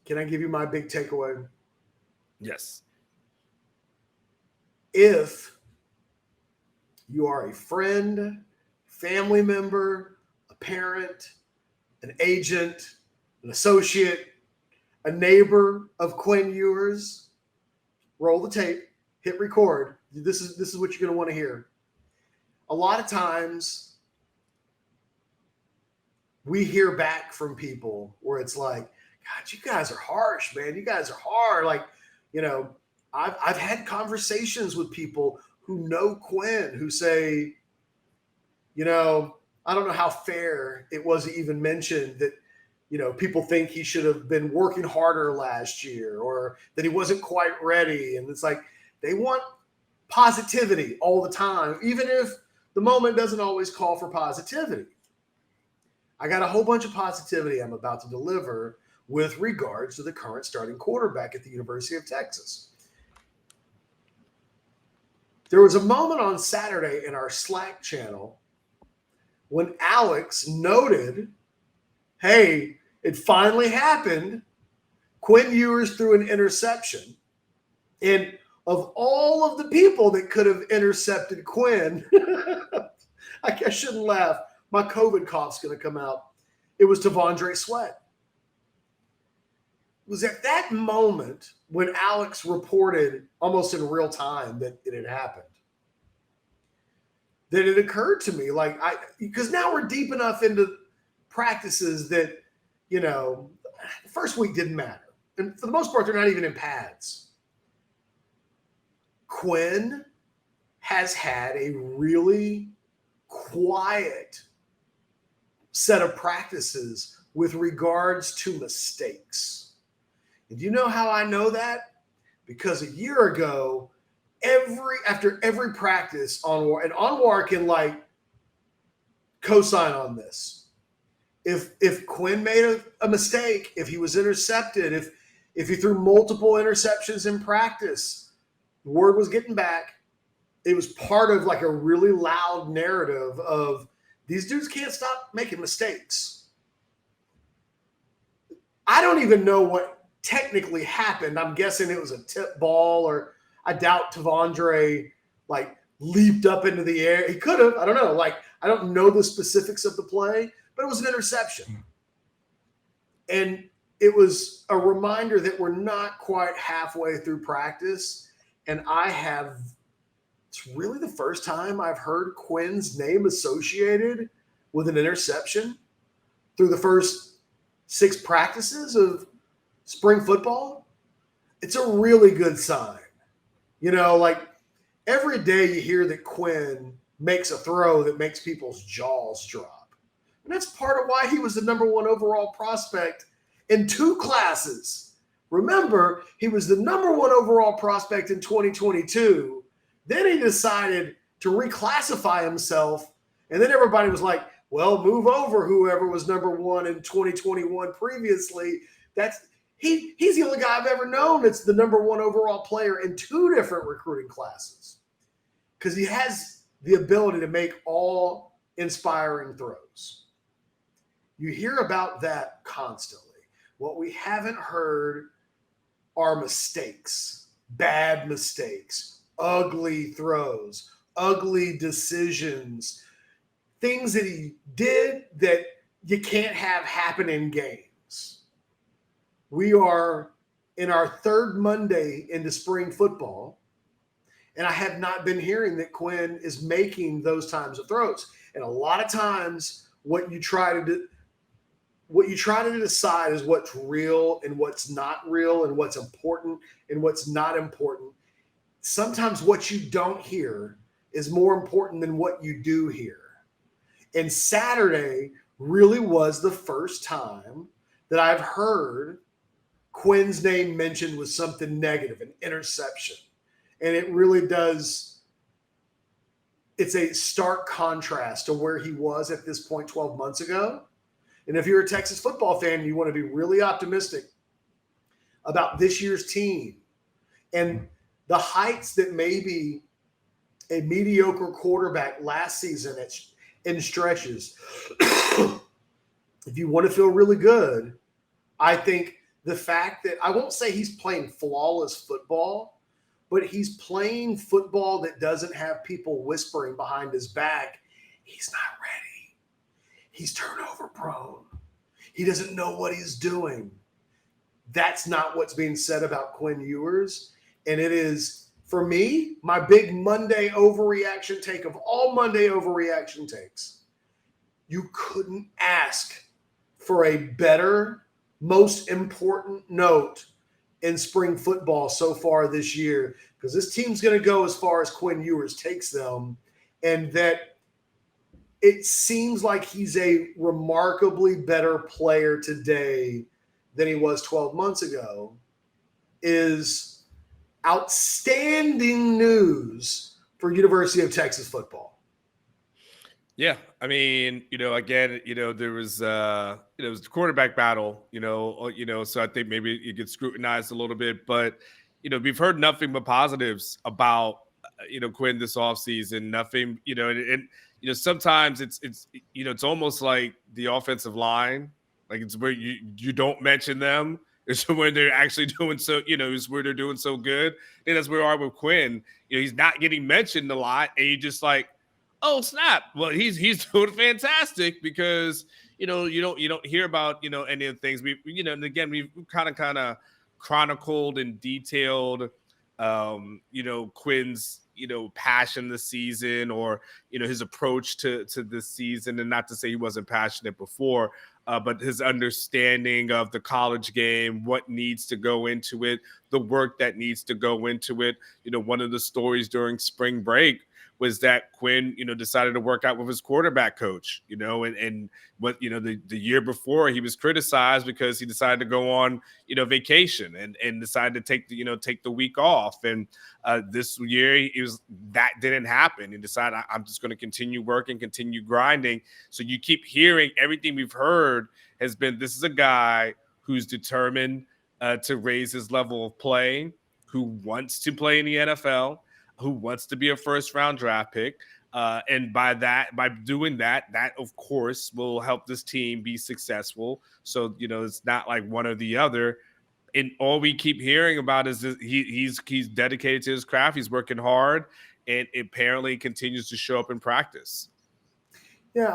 Can I give you my big takeaway? Yes. If you are a friend, family member, a parent, an agent, an associate, a neighbor of Quinn Ewers, roll the tape, hit record. This is what you're going to want to hear. A lot of times we hear back from people where it's like, God, you guys are harsh, man. You guys are hard. Like, I've had conversations with people who know Quinn who say, I don't know how fair it was to even mention that, people think he should have been working harder last year or that he wasn't quite ready. And it's like they want positivity all the time, even if the moment doesn't always call for positivity. I got a whole bunch of positivity I'm about to deliver with regards to the current starting quarterback at the University of Texas. There was a moment on Saturday in our Slack channel when Alex noted, hey, it finally happened. Quinn Ewers threw an interception. And of all of the people that could have intercepted Quinn, I shouldn't laugh. My COVID cough's going to come out. It was T'Vondre Sweat. It was at that moment when Alex reported almost in real time that it had happened that it occurred to me, because now we're deep enough into practices that, the first week didn't matter. And for the most part, they're not even in pads. Quinn has had a really quiet set of practices with regards to mistakes. And do you know how I know that? Because a year ago, after every practice, Anwar can co-sign on this. If Quinn made a mistake, if he was intercepted, if he threw multiple interceptions in practice, the word was getting back. It was part of a really loud narrative of these dudes can't stop making mistakes. I don't even know what technically happened. I'm guessing it was a tip ball, or I doubt T'Vondre leaped up into the air. He could have. I don't know. I don't know the specifics of the play, but it was an interception. And it was a reminder that we're not quite halfway through practice. And it's really the first time I've heard Quinn's name associated with an interception through the first 6 practices of spring football. It's a really good sign. Every day you hear that Quinn makes a throw that makes people's jaws drop. And that's part of why he was the number 1 overall prospect in 2 classes. Remember, he was the number 1 overall prospect in 2022. Then he decided to reclassify himself. And then everybody was like, well, move over whoever was number 1 in 2021 previously. He's the only guy I've ever known that's the number 1 overall player in 2 different recruiting classes, because he has the ability to make all inspiring throws. You hear about that constantly. What we haven't heard are mistakes, bad mistakes, ugly throws, ugly decisions, things that he did that you can't have happen in games. We are in our 3rd Monday into spring football, and I have not been hearing that Quinn is making those times of throws. And a lot of times what you try to decide is what's real and what's not real, and what's important and what's not important. Sometimes what you don't hear is more important than what you do hear. And Saturday really was the first time that I've heard Quinn's name mentioned with something negative, an interception. And it really does. It's a stark contrast to where he was at this point 12 months ago. And if you're a Texas football fan, you want to be really optimistic about this year's team and the heights that maybe a mediocre quarterback last season in stretches. If you want to feel really good, I think the fact that I won't say he's playing flawless football, but he's playing football that doesn't have people whispering behind his back, he's not ready. He's turnover prone. He doesn't know what he's doing. That's not what's being said about Quinn Ewers. And it is, for me, my big Monday overreaction take of all Monday overreaction takes. You couldn't ask for a better, most important note in spring football so far this year, because this team's going to go as far as Quinn Ewers takes them, and that it seems like he's a remarkably better player today than he was 12 months ago is outstanding news for University of Texas football. Yeah, I mean, again, there was it was the quarterback battle, so I think maybe it gets scrutinized a little bit, but we've heard nothing but positives about Quinn this offseason. Nothing, and sometimes it's almost like the offensive line, like it's where you don't mention them. It's when they're actually doing so, it's where they're doing so good. And that's where we are with Quinn. He's not getting mentioned a lot, and you just like, oh snap! Well, he's doing fantastic because you don't hear about any of the things we and again we've kind of chronicled and detailed Quinn's passion this season, or his approach to this season, and not to say he wasn't passionate before, but his understanding of the college game, what needs to go into it, the work that needs to go into it. One of the stories during spring break was that Quinn, decided to work out with his quarterback coach, and what, the year before he was criticized because he decided to go on, vacation and decided to take the week off. And this year that didn't happen. He decided, I'm just going to continue working, continue grinding. So you keep hearing everything we've heard has been, this is a guy who's determined to raise his level of play, who wants to play in the NFL, who wants to be a first-round draft pick. And by doing that of course will help this team be successful. So, it's not like one or the other. And all we keep hearing about is that he's dedicated to his craft. He's working hard, and apparently continues to show up in practice. Yeah,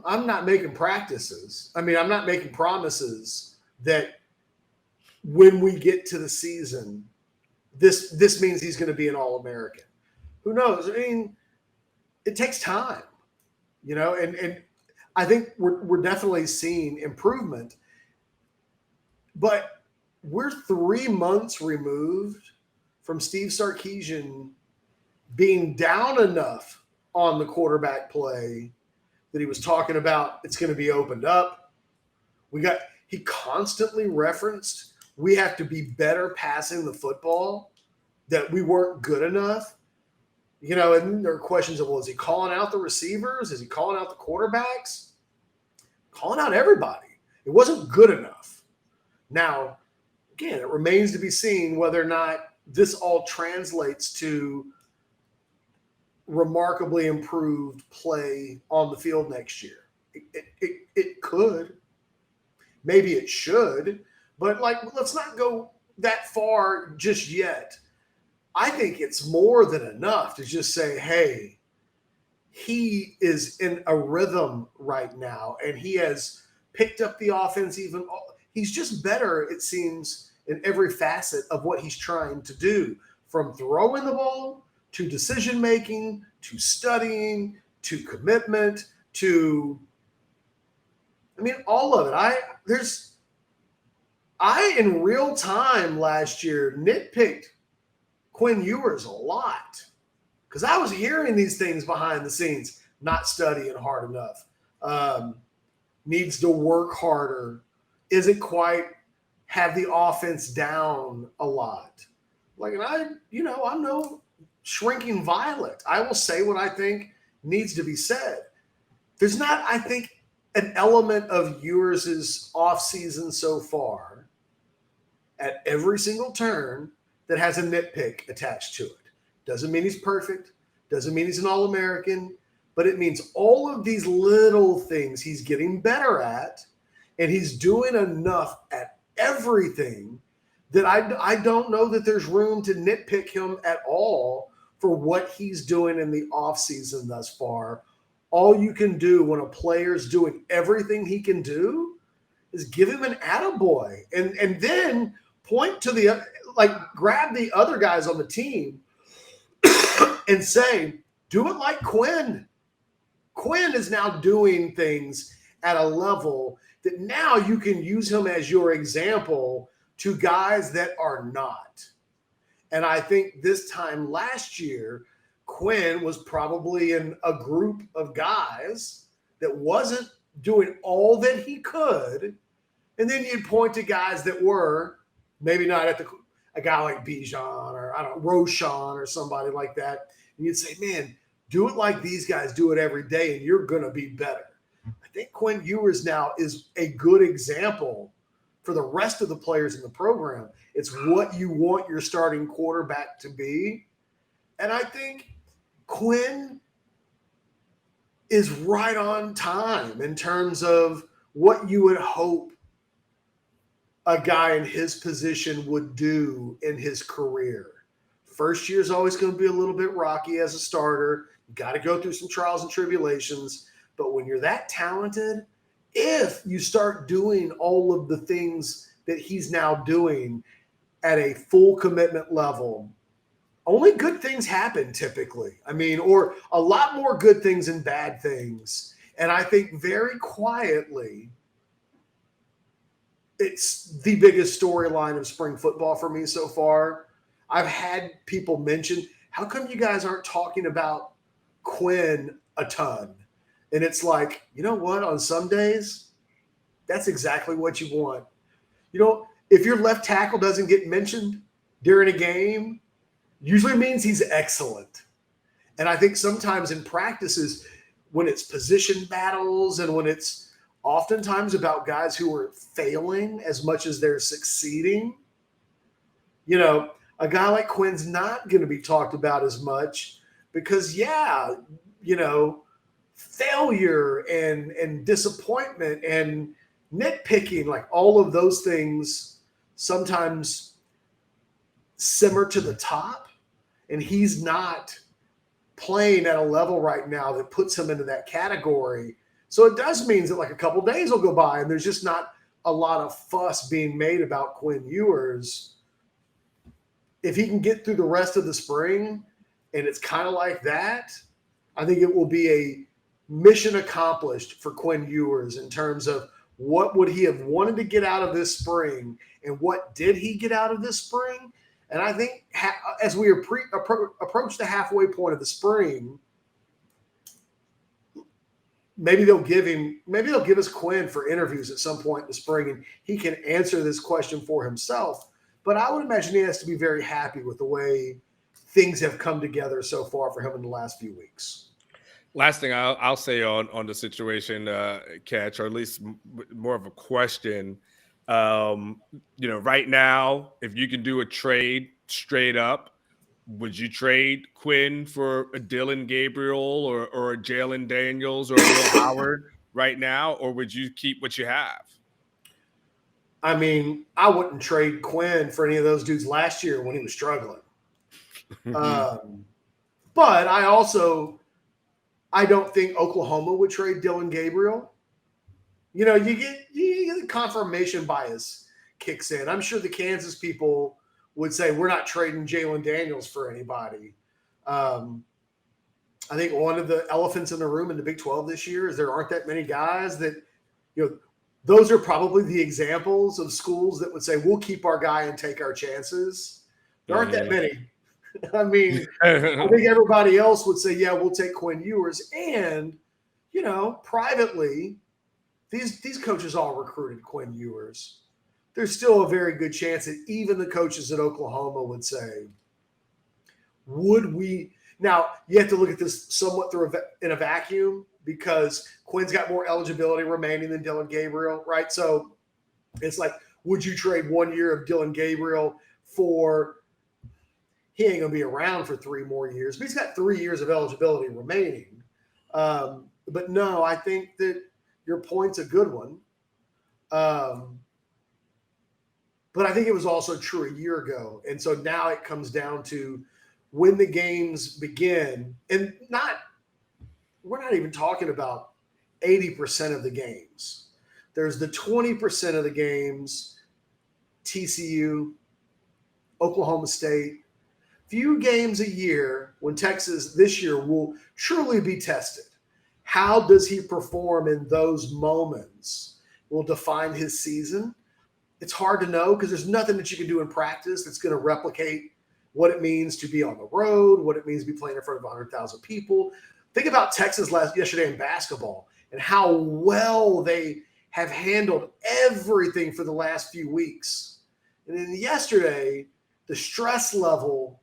I'm not making practices. I mean, I'm not making promises that when we get to the season, this means he's going to be an All-American. Who knows? I mean, it takes time, and I think we're definitely seeing improvement, but we're 3 months removed from Steve Sarkisian being down enough on the quarterback play that he was talking about it's going to be opened up. He constantly referenced we have to be better passing the football, that we weren't good enough. And there are questions of, well, is he calling out the receivers? Is he calling out the quarterbacks? Calling out everybody. It wasn't good enough. Now, again, it remains to be seen whether or not this all translates to remarkably improved play on the field next year. It could. Maybe it should. But, let's not go that far just yet. I think it's more than enough to just say, hey, he is in a rhythm right now, and he has picked up the offense even. He's just better, it seems, in every facet of what he's trying to do, from throwing the ball to decision-making to studying to commitment to, all of it. I in real time last year nitpicked Quinn Ewers a lot because I was hearing these things behind the scenes, not studying hard enough, needs to work harder, isn't quite have the offense down a lot. I'm no shrinking violet. I will say what I think needs to be said. There's not, I think, an element of Ewers' offseason so far at every single turn that has a nitpick attached to it. Doesn't mean he's perfect. Doesn't mean he's an All-American. But it means all of these little things he's getting better at, and he's doing enough at everything that I don't know that there's room to nitpick him at all for what he's doing in the offseason thus far. All you can do when a player's doing everything he can do is give him an attaboy and then point to grab the other guys on the team and say, do it like Quinn. Quinn is now doing things at a level that now you can use him as your example to guys that are not. And I think this time last year, Quinn was probably in a group of guys that wasn't doing all that he could. And then you'd point to guys that were maybe not at a guy like Bijan or Roshan or somebody like that. And you'd say, man, do it like these guys do it every day and you're going to be better. I think Quinn Ewers now is a good example for the rest of the players in the program. It's what you want your starting quarterback to be. And I think Quinn is right on time in terms of what you would hope a guy in his position would do in his career. First year is always going to be a little bit rocky as a starter. You got to go through some trials and tribulations. But when you're that talented, if you start doing all of the things that he's now doing at a full commitment level, only good things happen typically. I mean, or a lot more good things than bad things. And I think very quietly, it's the biggest storyline of spring football for me so far. I've had people mention, how come you guys aren't talking about Quinn a ton? And it's like, you know what? On some days, that's exactly what you want. You know, if your left tackle doesn't get mentioned during a game, usually means he's excellent. And I think sometimes in practices, when it's position battles and when it's oftentimes about guys who are failing as much as they're succeeding, you know, a guy like Quinn's not going to be talked about as much because, yeah, you know, failure and disappointment and nitpicking, like all of those things sometimes simmer to the top, and he's not playing at a level right now that puts him into that category. So it does mean that like a couple days will go by and there's just not a lot of fuss being made about Quinn Ewers. If he can get through the rest of the spring and it's kind of like that, I think it will be a mission accomplished for Quinn Ewers in terms of what would he have wanted to get out of this spring and what did he get out of this spring. And I think as we approach the halfway point of the spring, maybe they'll give us Quinn for interviews at some point in the spring and he can answer this question for himself. But I would imagine he has to be very happy with the way things have come together so far for him in the last few weeks. Last thing I'll say on the situation, Catch, or at least more of a question. You know, right now, if you can do a trade straight up, would you trade Quinn for a Dylan Gabriel or a Jalen Daniels or a Will Howard right now, or would you keep what you have? I mean, I wouldn't trade Quinn for any of those dudes last year when he was struggling. But I don't think Oklahoma would trade Dylan Gabriel. You know, you get the confirmation bias kicks in. I'm sure the Kansas people would say we're not trading Jalen Daniels for anybody. I think one of the elephants in the room in the Big 12 this year is there aren't that many guys that, you know, those are probably the examples of schools that would say we'll keep our guy and take our chances. There aren't that many. I mean, I think everybody else would say, yeah, we'll take Quinn Ewers. And, you know, privately, these coaches all recruited Quinn Ewers. There's still a very good chance that even the coaches at Oklahoma would say, would we – now, you have to look at this somewhat in a vacuum because Quinn's got more eligibility remaining than Dylan Gabriel, right? So it's like, would you trade 1 year of Dylan Gabriel for – he ain't going to be around for 3 more years, but he's got 3 years of eligibility remaining. But no, I think that your point's a good one. But I think it was also true a year ago. And so now it comes down to when the games begin, and we're not even talking about 80% of the games. There's the 20% of the games, TCU, Oklahoma State, few games a year when Texas this year will truly be tested. How does he perform in those moments will define his season. It's hard to know because there's nothing that you can do in practice that's going to replicate what it means to be on the road, what it means to be playing in front of 100,000 people. Think about Texas yesterday in basketball and how well they have handled everything for the last few weeks. And then yesterday, the stress level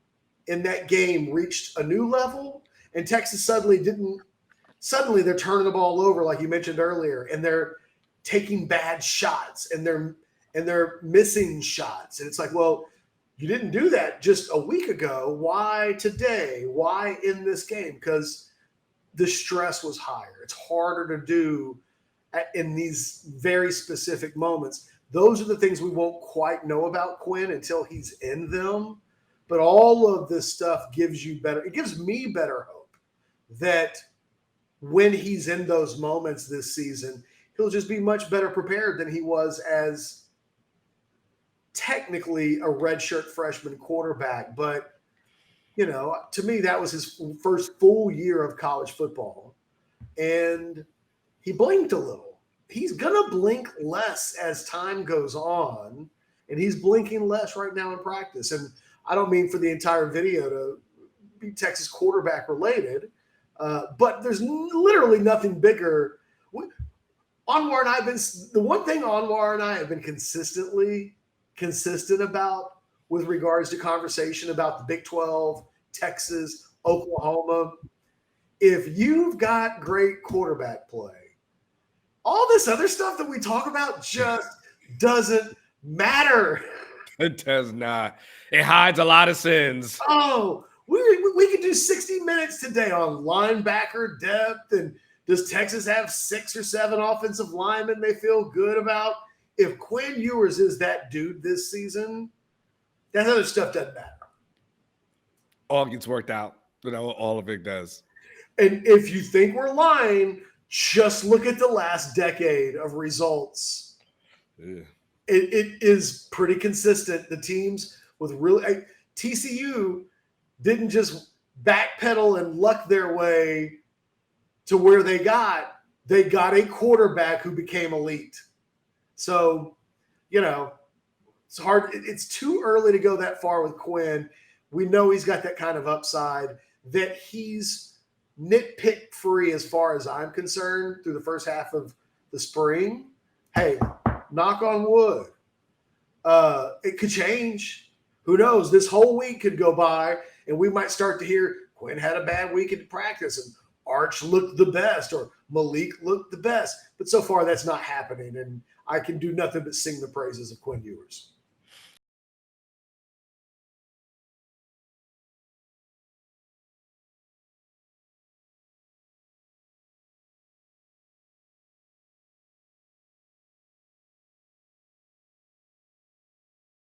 in that game reached a new level, and Texas suddenly they're turning the ball over, like you mentioned earlier, and they're taking bad shots and they're missing shots. And it's like, well, you didn't do that just a week ago. Why today? Why in this game? Because the stress was higher. It's harder to do in these very specific moments. Those are the things we won't quite know about Quinn until he's in them. But all of this stuff gives me better hope that when he's in those moments this season, he'll just be much better prepared than he was as technically a redshirt freshman quarterback. But, to me, that was his first full year of college football. And he blinked a little. He's going to blink less as time goes on, and he's blinking less right now in practice. And I don't mean for the entire video to be Texas quarterback related, but there's literally nothing bigger. Anwar and I have been – the one thing Anwar and I have been consistent about with regards to conversation about the Big 12, Texas, Oklahoma, if you've got great quarterback play, all this other stuff that we talk about just doesn't matter. It does not. It hides a lot of sins. Oh, we could do 60 minutes today on linebacker depth, and does Texas have 6 or 7 offensive linemen they feel good about? If Quinn Ewers is that dude this season, that other stuff doesn't matter. All gets worked out. All of it does. And if you think we're lying, just look at the last decade of results. Yeah. It is pretty consistent. The teams with really TCU didn't just backpedal and luck their way to where they got a quarterback who became elite. So, it's hard. It's too early to go that far with Quinn. We know he's got that kind of upside that he's nitpick free as far as I'm concerned through the first half of the spring. Hey, knock on wood. It could change. Who knows? This whole week could go by and we might start to hear Quinn had a bad week in practice and Arch looked the best or Malik looked the best. But so far that's not happening. And I can do nothing but sing the praises of Quinn Ewers.